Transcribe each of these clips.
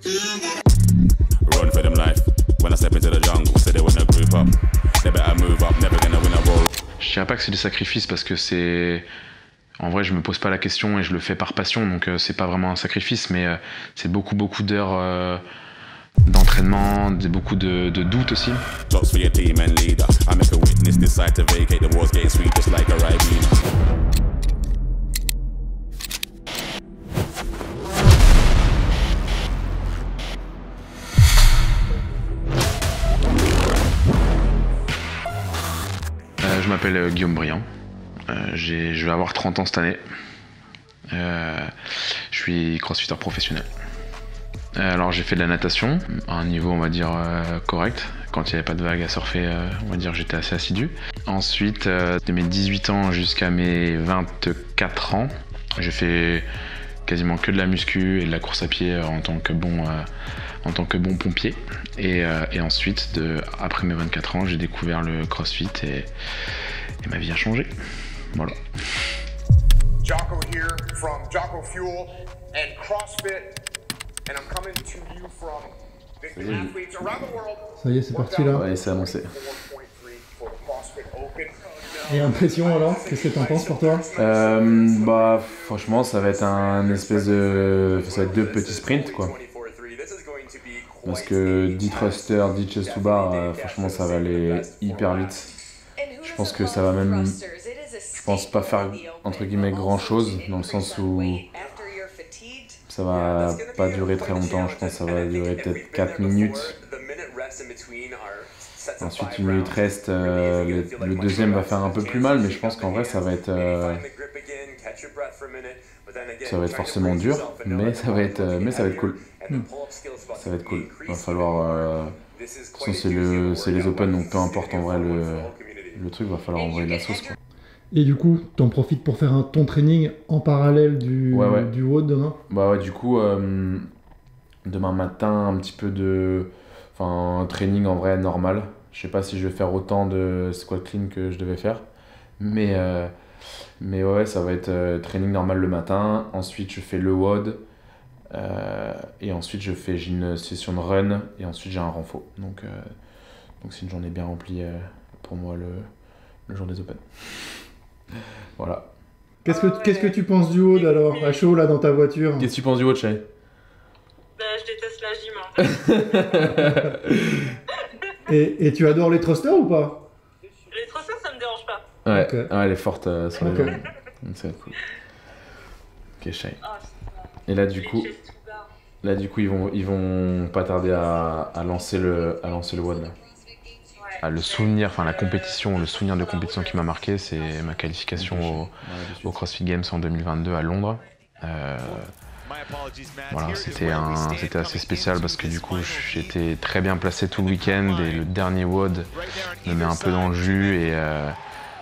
Run for them life. When I step into the jungle, say they wanna group up. They better move up, never gonna win a war. Je dirais pas que c'est des sacrifices parce que c'est... En vrai, je me pose pas la question et je le fais par passion, donc c'est pas vraiment un sacrifice, mais c'est beaucoup d'heures d'entraînement, beaucoup de doutes aussi. Shots for your team and leader. I make a witness decide to vacate. The war's getting sweet just like a Ribena. Je m'appelle Guillaume Briand, je vais avoir 30 ans cette année, je suis crossfitter professionnel. Alors j'ai fait de la natation, à un niveau on va dire correct, quand il n'y avait pas de vagues à surfer, on va dire j'étais assez assidu. Ensuite, de mes 18 ans jusqu'à mes 24 ans, j'ai fait quasiment que de la muscu et de la course à pied en tant que bon pompier. Et ensuite, après mes 24 ans, j'ai découvert le CrossFit et ma vie a changé. Voilà. Jocko here from Jocko Fuel and CrossFit, and I'm coming to you from Victor athletes around the world. Ça y est, c'est parti là. Ouais, c'est annoncé. Et impression alors, qu'est-ce que t'en penses pour toi? Bah franchement, ça va être un espèce de... Ça va être 2 petits sprints quoi. Parce que 10 thrusters, 10 chest to bar, franchement ça va aller hyper vite. Je pense que ça va même... Je pense pas faire entre guillemets grand chose, dans le sens où ça va pas durer très longtemps, je pense que ça va durer peut-être 4 minutes. Ensuite 1 minute reste, le deuxième va faire un peu plus mal, mais je pense qu'en vrai ça va être forcément dur, mais ça va être cool. Ça va être cool. Il va falloir... de toute façon c'est les open, donc peu importe en vrai le truc, va falloir envoyer de la sauce quoi. Et du coup, t'en profites pour faire ton training en parallèle du WOD demain? Bah ouais, du coup, demain matin, un petit peu de... Enfin, un training en vrai normal. Je sais pas si je vais faire autant de squat clean que je devais faire. Mais ouais, ça va être training normal le matin. Ensuite, je fais le WOD. Et ensuite, j'ai une session de run. Et ensuite, j'ai un renfo. Donc c'est une journée bien remplie pour moi le jour des Open. Voilà. Qu'est-ce que tu penses du WOD alors, à chaud là dans ta voiture? Qu'est-ce que tu penses du WOD, Chay? Bah, je déteste la gym. Hein. et tu adores les thrusters ou pas? Les thrusters, ça me dérange pas. Ouais, okay. Ouais, elle est forte sur les jambes. C'est cool. Ok, Chay. Et là du coup, ils vont pas tarder à lancer le WOD là. Le souvenir, enfin la compétition, le souvenir de compétition qui m'a marqué, c'est ma qualification au CrossFit Games en 2022 à Londres. Voilà, c'était assez spécial parce que du coup j'étais très bien placé tout le week-end et le dernier WOD me met un peu dans le jus et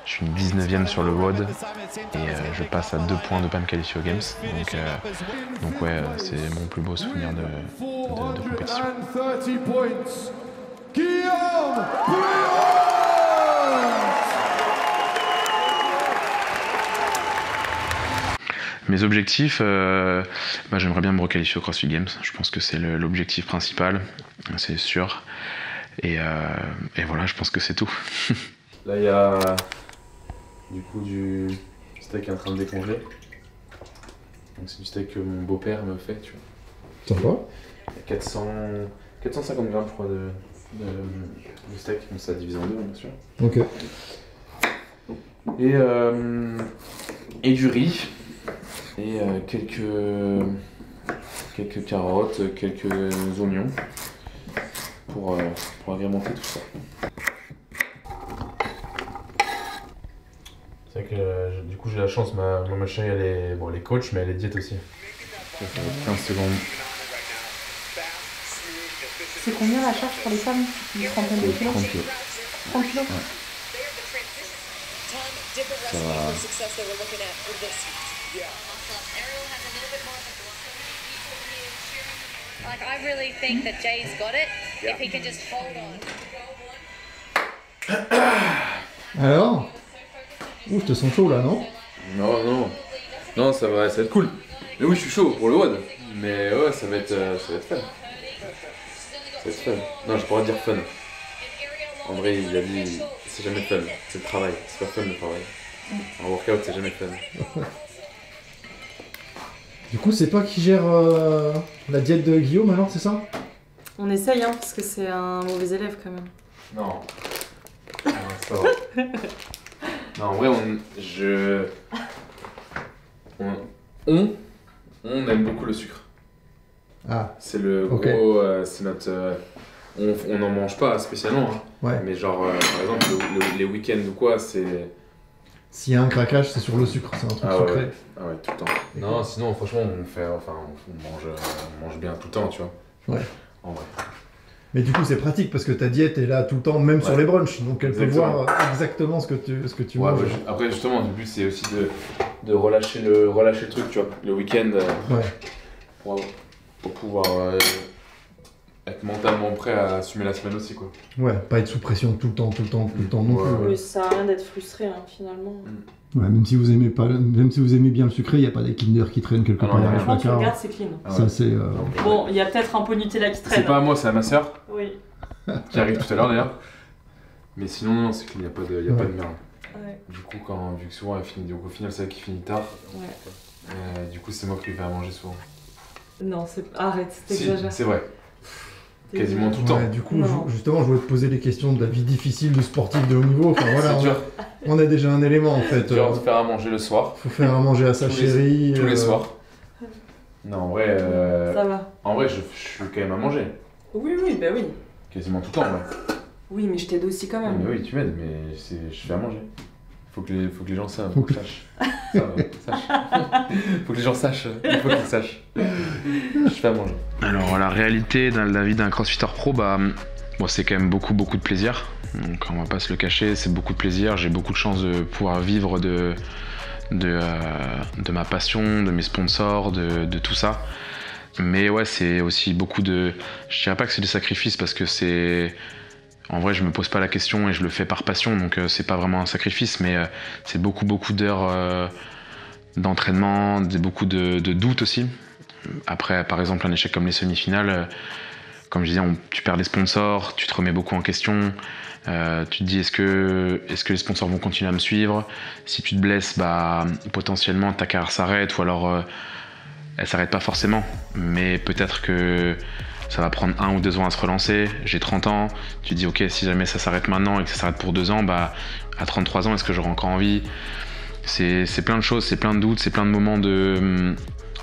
je suis une 19e sur le WOD et je passe à 2 points de pas me qualifier aux Games. Donc ouais, c'est mon plus beau souvenir de compétition. Guillaume Briand! Mes objectifs, j'aimerais bien me requalifier au CrossFit Games. Je pense que c'est l'objectif principal, c'est sûr. Et voilà, je pense que c'est tout. Là, il y a du coup du steak qui est en train de décongeler. Donc c'est du steak que mon beau-père me fait, tu vois. Sympa. Il y a 450 grammes, je crois, de steak, donc ça divisé en 2 bien sûr. Ok. Et du riz, et quelques carottes, quelques oignons pour agrémenter tout ça. C'est vrai que du coup j'ai la chance, ma chérie elle est coach mais elle est diète aussi. Ça fait 15 secondes. C'est combien la charge pour les femmes? Une trentaine de kilos? 30 kilos. 30 kilos? Ouais. Ça va. Like, I really think that Jay's got it, if he can just hold on. Alors? Ouh, je te sens chaud là, non? Non, ça va être cool. Mais oui, je suis chaud pour le WOD. Mais ouais, ça va être fun. Ça va être fun. Non, je pourrais dire fun. En vrai, il a dit c'est jamais fun, c'est le travail, c'est pas fun le travail. Un workout, c'est jamais fun. Du coup, c'est toi qui gère la diète de Guillaume alors, c'est ça? On essaye, hein, parce que c'est un mauvais élève quand même. Non. Non, c'est pas vrai. Non, en vrai, on aime beaucoup le sucre. Ah. C'est le gros, c'est notre... on n'en mange pas spécialement, hein. Ouais. Mais genre, par exemple, les week-ends ou quoi, c'est... S'il y a un craquage, c'est sur le sucre, c'est un truc sucré. Ouais. Ah ouais, tout le temps. Non, sinon, franchement, on mange bien tout le temps, tu vois. Ouais. En vrai. Mais du coup, c'est pratique parce que ta diète est là tout le temps, même sur les brunchs. Donc elle peut voir exactement ce que tu manges. Ouais, après, justement, le but, c'est aussi de relâcher le truc, tu vois. Le week-end, pour pouvoir être mentalement prêt à assumer la semaine aussi, quoi. Ouais, pas être sous pression tout le temps non plus. Oui, ça sert à rien d'être frustré, hein, finalement. Ouais, même si vous aimez bien le sucré, il n'y a pas des Kinder qui traînent quelque part dans le Quand tu placard. regardes, c'est clean. Ça, c'est... Bon, il y a peut-être un pot Nutella qui traîne. C'est pas à moi, c'est à ma soeur. Oui. Qui arrive tout à l'heure d'ailleurs. Mais sinon, non, c'est clean, il n'y a pas de merde. Ouais. Du coup, vu que souvent elle finit, au final, c'est elle qui finit tard. Ouais. Du coup, c'est moi qui lui fais à manger souvent. Non, arrête, t'exagères. C'est vrai. Quasiment tout le temps. Ouais, du coup, justement, je voulais te poser des questions de la vie difficile du sportif de haut niveau. Enfin voilà, on a déjà un élément en fait. C'est dur de faire à manger le soir. Faut faire à manger à sa chérie. Tous les soirs. Non, en vrai. Ça va. En vrai, je suis quand même à manger. Oui, bah oui. Quasiment tout le temps, ouais. Oui, mais je t'aide aussi quand même. Mais oui, tu m'aides, mais je fais à manger. Faut que les gens savent, faut que sachent. Faut que les gens sachent, il faut qu'ils sachent. Je fais à manger. Alors la réalité de la vie d'un crossfitter pro, c'est quand même beaucoup de plaisir. Donc on va pas se le cacher, c'est beaucoup de plaisir. J'ai beaucoup de chance de pouvoir vivre de ma passion, de mes sponsors, de tout ça. Mais ouais, c'est aussi beaucoup de... Je dirais pas que c'est des sacrifices parce que c'est... En vrai, je me pose pas la question et je le fais par passion, donc c'est pas vraiment un sacrifice, mais c'est beaucoup d'heures d'entraînement, beaucoup de doutes aussi. Après, par exemple, un échec comme les semi-finales, comme je disais, tu perds des sponsors, tu te remets beaucoup en question, tu te dis est-ce que les sponsors vont continuer à me suivre? Si tu te blesses, potentiellement ta carrière s'arrête, ou alors elle s'arrête pas forcément, mais peut-être que ça va prendre 1 ou 2 ans à se relancer. J'ai 30 ans, tu te dis ok, si jamais ça s'arrête maintenant et que ça s'arrête pour 2 ans, à 33 ans, est-ce que j'aurai encore envie? C'est plein de choses, c'est plein de doutes, c'est plein de moments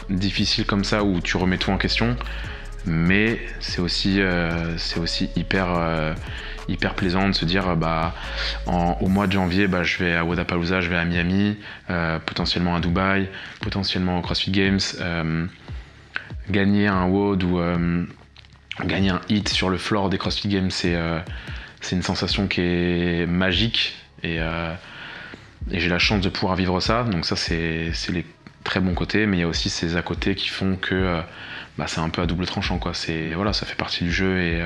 difficiles comme ça où tu remets tout en question. Mais c'est aussi hyper plaisant de se dire au mois de janvier je vais à Wodapalooza, je vais à Miami, potentiellement à Dubaï, potentiellement au CrossFit Games, gagner un WOD ou gagner un hit sur le floor des CrossFit Games, c'est une sensation qui est magique et j'ai la chance de pouvoir vivre ça. Donc ça c'est les très bons côtés, mais il y a aussi ces à côté qui font que c'est un peu à double tranchant, quoi. Ça fait partie du jeu et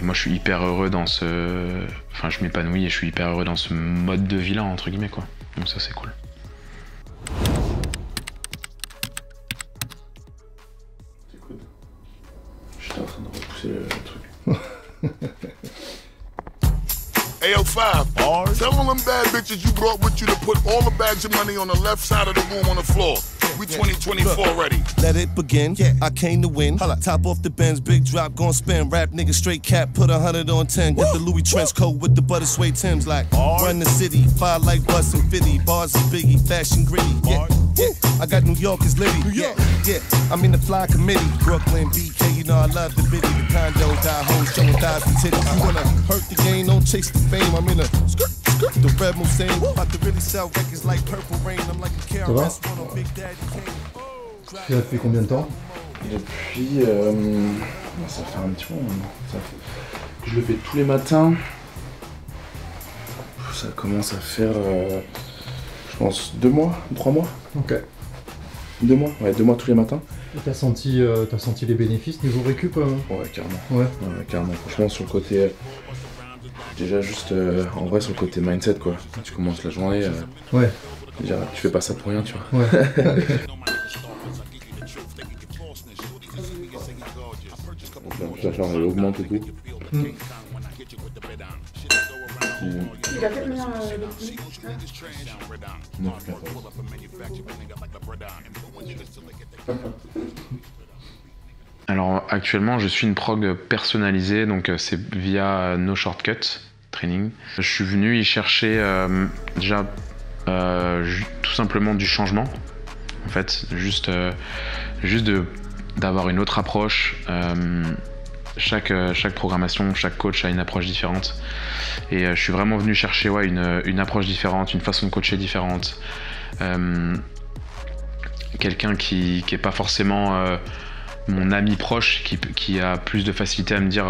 moi je suis hyper heureux je m'épanouis et je suis hyper heureux dans ce mode de vie là, entre guillemets, quoi. Donc ça c'est cool. Écoute, j'étais en train de repousser le truc. AO5, tell all them bad bitches you brought with you to put all the bags of money on the left side of the room on the floor. We 2024 ready. Let it begin. Yeah. I came to win. Top off the Benz, big drop, gon' spin. Rap nigga straight cap, put 100 on 10. Get the Louis trench coat with the butter suede Timbs like run the city, fire like Bus and Fitty. Bars is Biggie, fashion gritty. Yeah. I got New Yorkers litty. Yeah. I'm in the fly committee. Brooklyn, BK, you know I love the bitty. The condo, die hoes, showing thighs and titties. You wanna hurt the game, don't chase the fame. I'm in a skirt. The red Mustang, about to really sell records like Purple Rain. I'm like a KRS One on Big Daddy Kane. Tu fais là depuis combien de temps? Depuis... ça fait un petit moment. Je le fais tous les matins. Ça commence à faire... je pense 2 mois, 3 mois. Ok. 2 mois, ouais, 2 mois tous les matins. Et t'as senti les bénéfices niveau récup? Ouais, carrément. Ouais, carrément. Franchement, sur le côté... déjà juste, en vrai, sur le côté mindset, quoi. Tu commences la journée... ouais. Déjà, tu fais pas ça pour rien, tu vois. Ouais. Donc la charge elle augmente et tout. Il a fait combien le petit 9,14. Alors actuellement je suis une prog personnalisée, donc c'est via No Shortcut Training. Je suis venu y chercher déjà tout simplement du changement, en fait, juste d'avoir une autre approche. Chaque programmation, chaque coach a une approche différente. Et je suis vraiment venu chercher une approche différente, une façon de coacher différente. Quelqu'un qui est pas forcément mon ami proche, qui a plus de facilité à me dire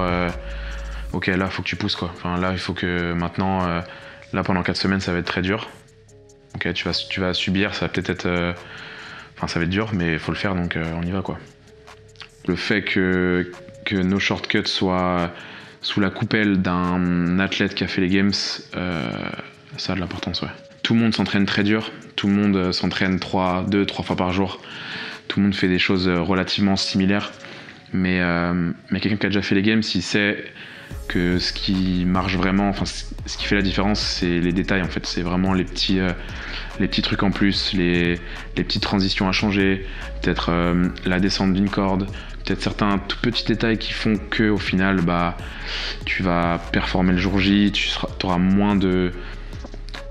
ok, là il faut que tu pousses quoi. Enfin là il faut que maintenant, là pendant 4 semaines ça va être très dur. Ok, tu vas subir, ça va peut-être être... Enfin ça va être dur mais il faut le faire, donc on y va quoi. Le fait que No Shortcut soit sous la coupelle d'un athlète qui a fait les Games, ça a de l'importance, ouais. Tout le monde s'entraîne très dur, tout le monde s'entraîne 2-3 fois par jour, tout le monde fait des choses relativement similaires, mais quelqu'un qui a déjà fait les Games, il sait que ce qui marche vraiment, enfin ce qui fait la différence, c'est les détails en fait, c'est vraiment les petits trucs en plus, les petites transitions à changer, peut-être la descente d'une corde, peut-être certains tout petits détails qui font que au final tu vas performer le jour J, tu auras moins de...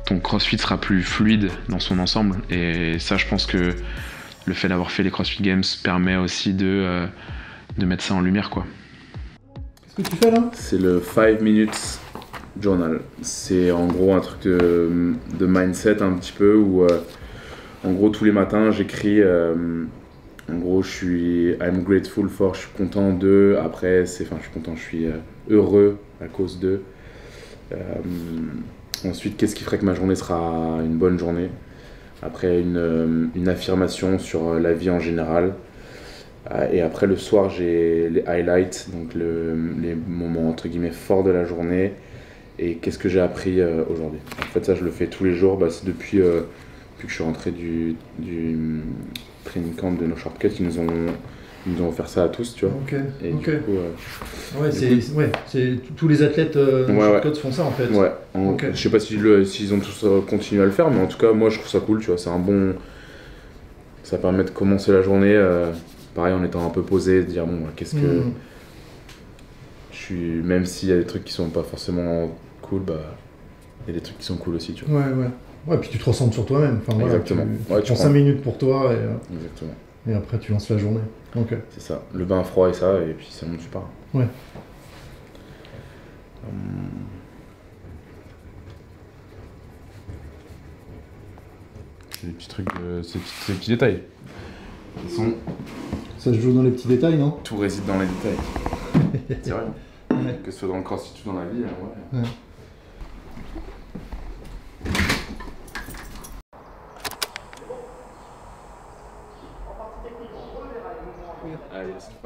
Ton CrossFit sera plus fluide dans son ensemble, et ça je pense que le fait d'avoir fait les CrossFit Games permet aussi de mettre ça en lumière quoi. Qu'est-ce que tu fais là? C'est le 5 minutes journal. C'est en gros un truc de mindset un petit peu où en gros tous les matins j'écris en gros je suis I'm grateful for, je suis content de, après je suis content, je suis heureux à cause de. Ensuite qu'est-ce qui ferait que ma journée sera une bonne journée. Après une affirmation sur la vie en général. Et après le soir j'ai les highlights, donc les moments entre guillemets forts de la journée et qu'est-ce que j'ai appris aujourd'hui. En fait ça je le fais tous les jours, c'est depuis que je suis rentré du training camp de No Shortcut, ils nous ont offert ça à tous, tu vois. Ok. Et ok. du coup, c'est tous les athlètes No Shortcut font ça en fait. Ouais. Okay. Je sais pas s'ils ont tous continué à le faire, mais en tout cas moi je trouve ça cool, tu vois. C'est un bon, ça permet de commencer la journée. Pareil, en étant un peu posé, de dire bon, qu'est-ce que je suis, même s'il y a des trucs qui sont pas forcément cool, il y a des trucs qui sont cool aussi, tu vois. Ouais, puis tu te ressens sur toi-même. Enfin, exactement. Tu prends 5 minutes pour toi exactement. Et après tu lances la journée. Ok. C'est ça. Le bain froid et ça, et puis c'est bon, tu pars. Ouais. C'est des petits trucs, c'est des petits détails. Ça se joue dans les petits détails, non? Tout réside dans les détails. C'est vrai. Ouais. Que ce soit dans le crossfit ou dans la vie, ouais.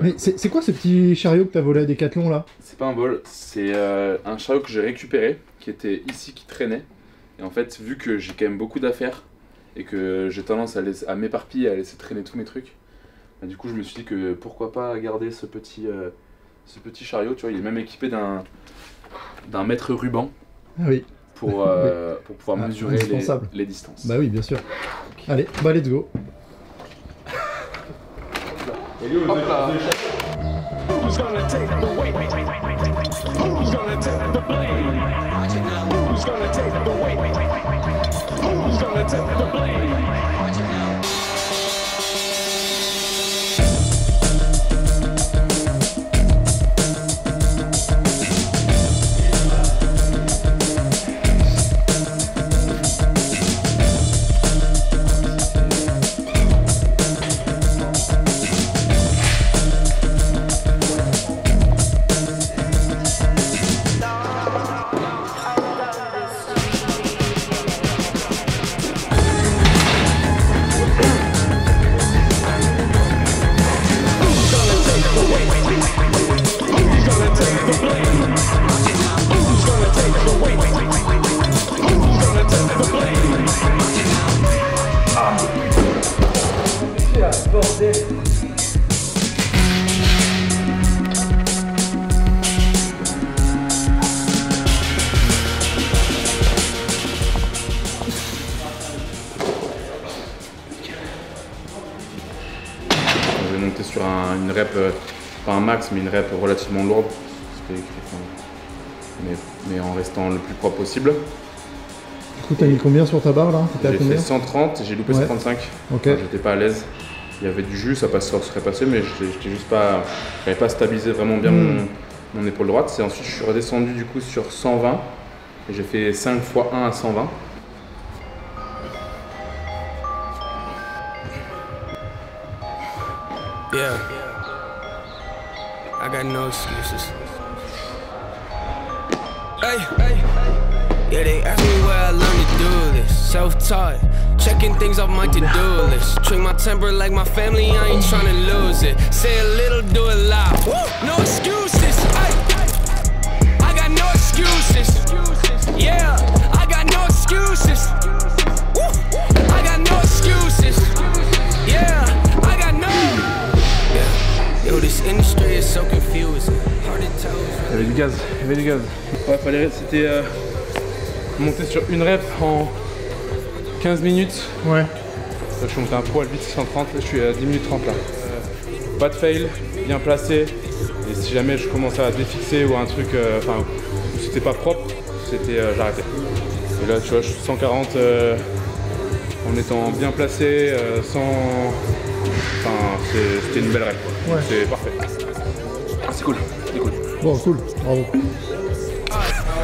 Mais c'est quoi ce petit chariot que t'as volé à Decathlon là? C'est pas un vol, c'est un chariot que j'ai récupéré, qui était ici, qui traînait. Et en fait, vu que j'ai quand même beaucoup d'affaires et que j'ai tendance à m'éparpiller, à laisser traîner tous mes trucs, du coup je me suis dit que pourquoi pas garder ce petit chariot, tu vois, il est même équipé d'un mètre ruban. Ah oui. Pour pouvoir mesurer les distances. Bah oui, bien sûr. Allez, let's go. Hop là. Who's gonna take the weight? Who's gonna take the blame? Who's gonna take the weight? Who's gonna take the blame? rep, pas un max, mais une rep relativement lourde. Mais en restant le plus propre possible. Du coup, t'as mis combien sur ta barre là? J'ai fait 130, j'ai loupé 135. Ok. J'étais pas à l'aise. Il y avait du jus, ça serait passé, mais j'étais juste pas. J'avais pas stabilisé vraiment bien mon épaule droite. Et ensuite, je suis redescendu du coup sur 120. Et j'ai fait 5 x 1 à 120. Yeah. I got no excuses. Hey, hey. Yeah, they ask me where I learned to do this. Self-taught, checking things off my to-do list. Treat my temper like my family, I ain't tryna lose it. Say a little, do a lot. Woo! No excuses. Ay. I got no excuses. Yeah, I got no excuses. Woo! I got no excuses. Yeah, I got no. Yeah. Yo, this industry is so confusing. Hard to tell. Il y avait du gaz, il y avait du gaz. Ouais, c'était monter sur une rep en 15 minutes. Ouais. Là, je suis monté un poil vite, 130, là je suis à 10 minutes 30 là. Pas de fail, bien placé. Et si jamais je commençais à défixer ou un truc, enfin, c'était pas propre, j'arrêtais. Et là, tu vois, je suis 140 en étant bien placé, sans. Enfin, c'était une belle rep. Ouais. C'est parfait. C'est cool, c'est cool. Bon, cool, bravo.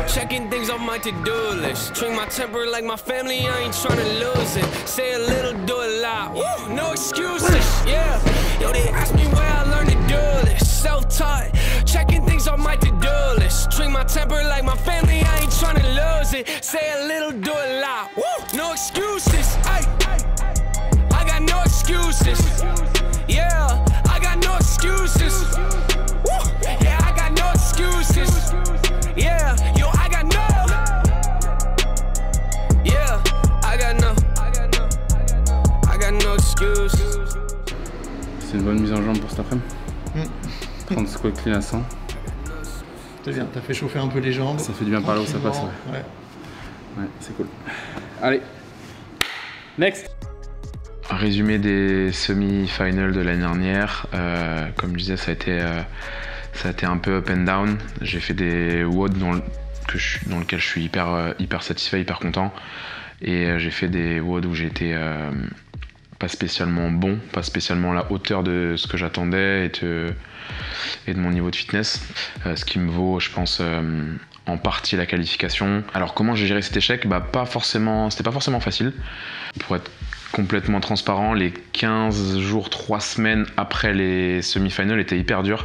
Checking things off my to-do list. Treat my temper like my family, I ain't tryna lose it. Say a little, do a lot. Woo, no excuses, yeah. Yo, they ask me where I learned to do this. Self-taught, checking things off my to-do list. Treat my temper like my family, I ain't tryna lose it. Say a little, do a lot. Woo, no excuses, ay. I got no excuses. Yeah, I got no excuses. Woo, yeah, I got no excuses. Yeah, yo, I got no. Yeah, I got no excuses. C'est une bonne mise en jambe pour cet après-midi. 30 squats clean à 100. C'est bien, t'as fait chauffer un peu les jambes. Ça fait du bien par là où ça passe. Ouais. Ouais, c'est cool. Allez, next. Un résumé des semi-finals de l'année dernière. Comme je disais, ça a été un peu up and down. J'ai fait des WOD dans lequel je suis hyper satisfait, hyper content. Et j'ai fait des WOD où j'ai été pas spécialement bon, pas spécialement à la hauteur de ce que j'attendais et de mon niveau de fitness. Ce qui me vaut, je pense, en partie la qualification. Alors comment j'ai géré cet échec? C'était pas forcément facile. Pour être complètement transparent, les 15 jours, 3 semaines après les semi-finals étaient hyper durs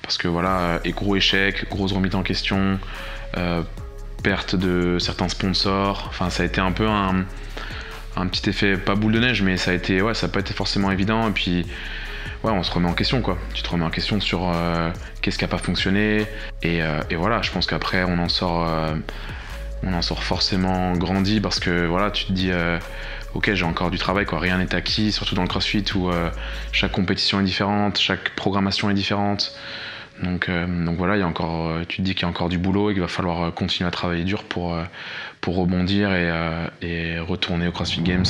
parce que voilà, gros échec, grosse remise en question, perte de certains sponsors, enfin ça a été un peu un petit effet, pas boule de neige, mais ça n'a pas été forcément évident. Et puis ouais, on se remet en question quoi. Tu te remets en question sur qu'est-ce qui n'a pas fonctionné et voilà, je pense qu'après on en sort forcément grandi parce que voilà, tu te dis ok, j'ai encore du travail quoi, rien n'est acquis, surtout dans le CrossFit où chaque compétition est différente, chaque programmation est différente. Donc voilà, tu te dis qu'il y a encore du boulot et qu'il va falloir continuer à travailler dur pour rebondir et retourner au CrossFit Games.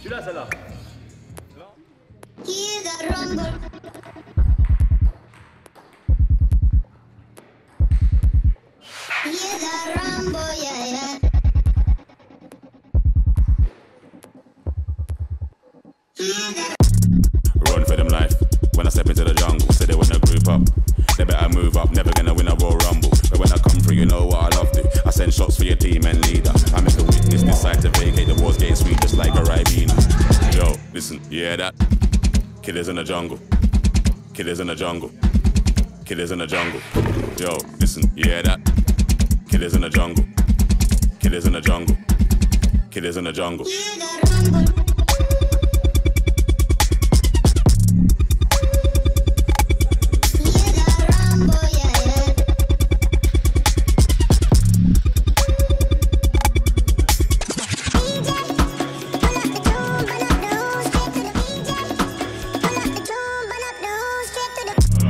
Tu l'as celle-là. Run for them life. When I step into the jungle, say they wanna group up. They better move up, never gonna win a Royal Rumble. But when I come through, you know what I love to. I send shots for your team and leader. I make a witness decide to vacate. The war's getting sweet just like a Ribena. Yo, listen, you hear that? Killers in the jungle. Killers in the jungle. Killers in the jungle. Yo, listen, you hear that? Killers in the jungle. Killers in the jungle. Killers in the jungle.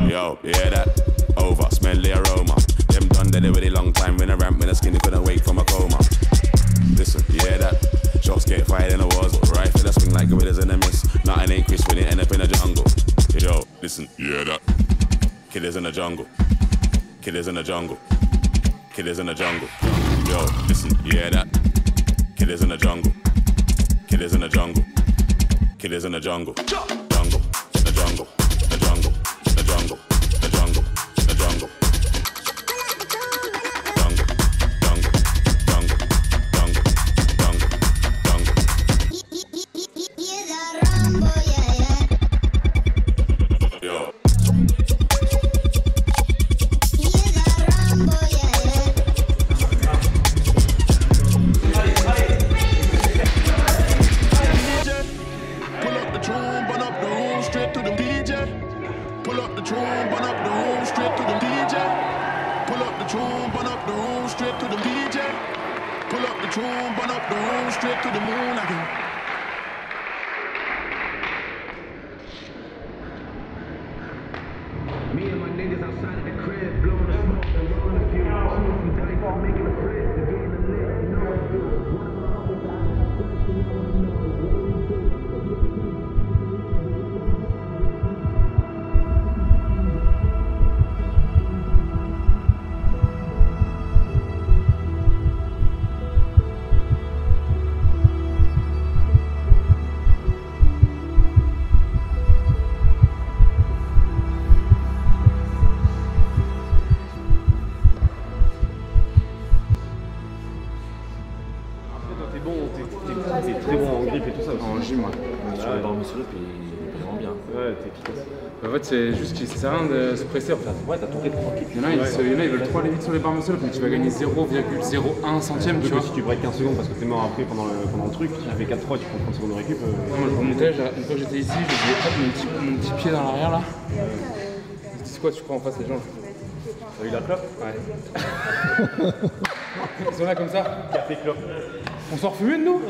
Yo, you hear that? Over, smell the aroma. Them done dead a really long time when I ramp listen, yeah, that. Killers in the jungle. Killers in the jungle. Killers in the jungle. Yo, listen, yeah, that. Killers in the jungle. Killers in the jungle. Killers in the jungle. Jungle, the jungle, the jungle, the jungle, the jungle, the jungle. En fait, c'est juste que ça sert à rien de se presser. Enfin, ouais, t'as tout fait tranquille. Il y en a, ils veulent trop aller vite sur les barres muscle, mais tu vas gagner 0,01 centième. Tu vois, si tu breaks 15 secondes parce que t'es mort après pendant le truc, tu fais 4-3, tu prends 30 secondes de récup. Moi, je remontais, une fois que j'étais ici, je faisais hop, mon petit pied dans l'arrière là. C'est quoi, tu crois en face les gens? T'as eu la clope? Ouais. Ils sont là comme ça. Café clope. On sort fumer de nous?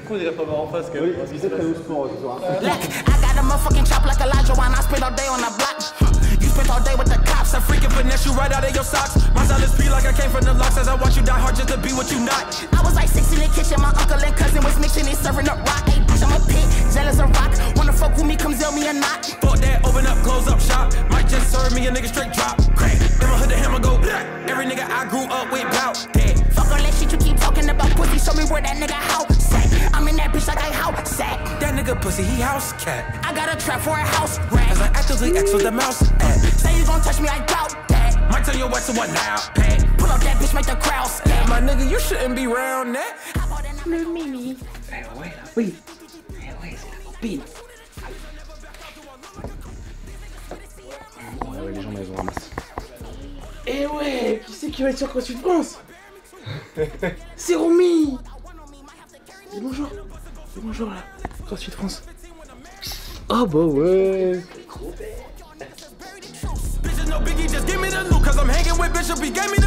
Pourquoi on dirait pas voir en face quand même? Parce que c'est très au sport ce soir. I got a motherfucking chop like Elijah Wan. I spent all day on the block. You spent all day with the cops. I freaking finesse you right out of your socks. My style is P like I came from the locks. As I watch you die hard just to be what you not. I was like 6 in the kitchen. My uncle and cousin was mixing and serving up rock. Hey, bitch, I'm a pit, jealous of rock. Wanna fuck with me, come tell me or not. Fuck that, open up, close up shop. Might just serve me a nigga straight drop. Crack, never heard the hammer go. Every nigga I grew up with bout dead. Fuck all that shit you keep talking about pussy. Show me where that nigga house at. I'm in that bitch like I house at. That nigga pussy, he house cat. I got a trap for a house rat. Cause I actively X with the mouse at. Say you gon' touch me, I doubt that. Might tell your what to what now, pay. Pull up that bitch, make the crowd scared. My nigga, you shouldn't be round that. Le mimi. Eh ouais, la copine. Eh ouais, c'est la copine. Ouais, les gens, ils ont ramassé. Eh ouais, qui c'est qui va être sur CrossFit France? C'est Romy. Dis bonjour. Dis bonjour là. CrossFit France. Ah bah ouais. No biggie, just give me the loot, cause I'm hanging with Bishop, he gave me